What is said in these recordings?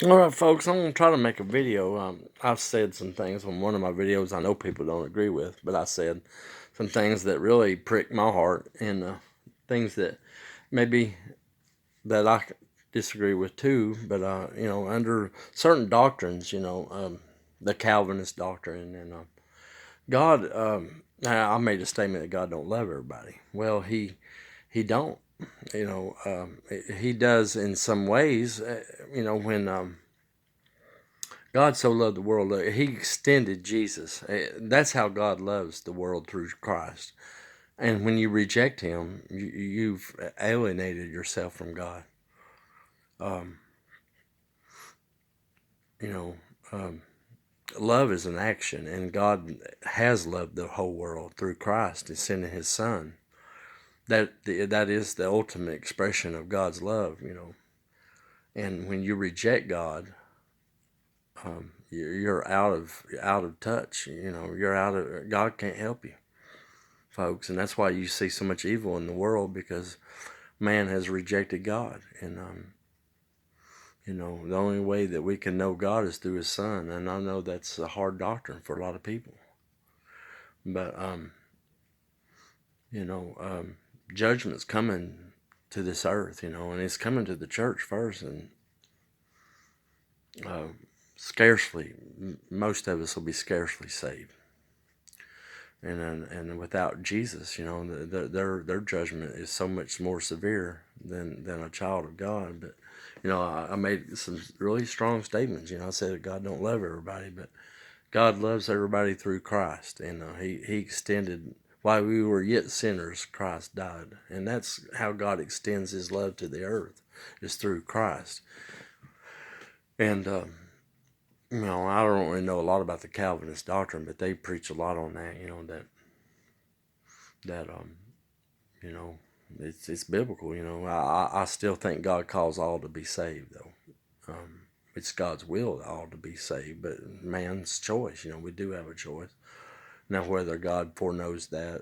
All right, folks, I'm going to try to make a video. I've said some things on one of my videos I know people don't agree with, but I said some things that really prick my heart and things that maybe that I disagree with too. But, under certain doctrines, the Calvinist doctrine and God, I made a statement that God don't love everybody. Well, he don't. He does in some ways. When God so loved the world, he extended Jesus. That's how God loves the world through Christ. And when you reject him, you've alienated yourself from God. Um, you know, um, love is an action, and God has loved the whole world through Christ and sending his son. That is the ultimate expression of God's love. And when you reject God, you're out of touch. You're out of God can't help you, folks, and that's why you see so much evil in the world because man has rejected God. And the only way that we can know God is through His Son, and I know that's a hard doctrine for a lot of people. But you know, um, judgment's coming to this earth, and it's coming to the church first, and uh, scarcely most of us will be scarcely saved. And without Jesus, their judgment is so much more severe than a child of God. But I made some really strong statements. I said that God don't love everybody, but God loves everybody through Christ, and He extended while we were yet sinners, Christ died, and that's how God extends His love to the earth, is through Christ. And I don't really know a lot about the Calvinist doctrine, but they preach a lot on that. That you know, it's biblical. I still think God calls all to be saved, though. It's God's will all to be saved, but man's choice. We do have a choice. Now, whether God foreknows that,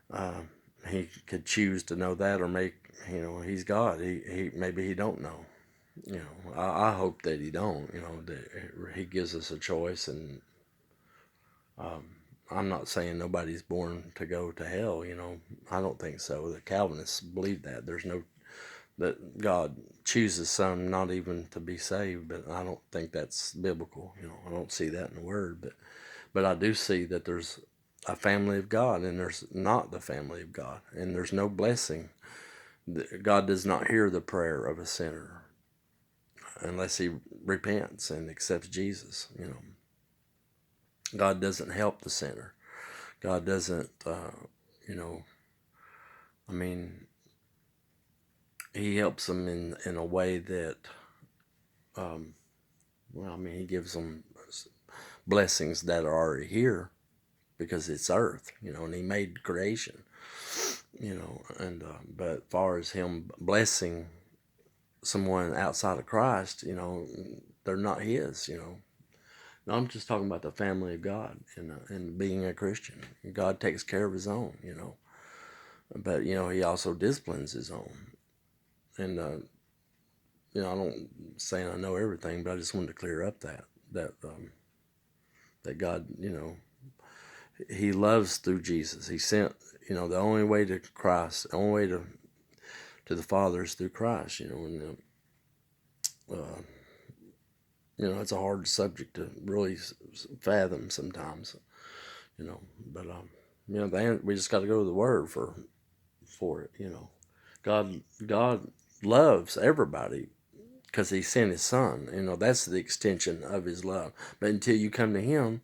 uh, He could choose to know that, or make He's God. He maybe He don't know. I hope that He don't. That He gives us a choice, and um, I'm not saying nobody's born to go to hell. I don't think so. The Calvinists believe that there's no that God chooses some not even to be saved, but I don't think that's biblical. I don't see that in the Word, but I do see that there's a family of God and there's not the family of God, and there's no blessing. God does not hear the prayer of a sinner unless he repents and accepts Jesus. God doesn't help the sinner. God doesn't, you know, I mean, He helps them in a way that, He gives them blessings that are already here because it's earth, and He made creation, and but as far as Him blessing someone outside of Christ, they're not His. No, I'm just talking about the family of God and being a Christian. God takes care of His own. But He also disciplines His own. And I don't saying I know everything, but I just wanted to clear up that God, He loves through Jesus. He sent, the only way to Christ, the only way to the Father is through Christ. And it's a hard subject to really fathom sometimes. But we just got to go to the Word for it. God loves everybody because He sent His Son. That's the extension of His love. But until you come to Him,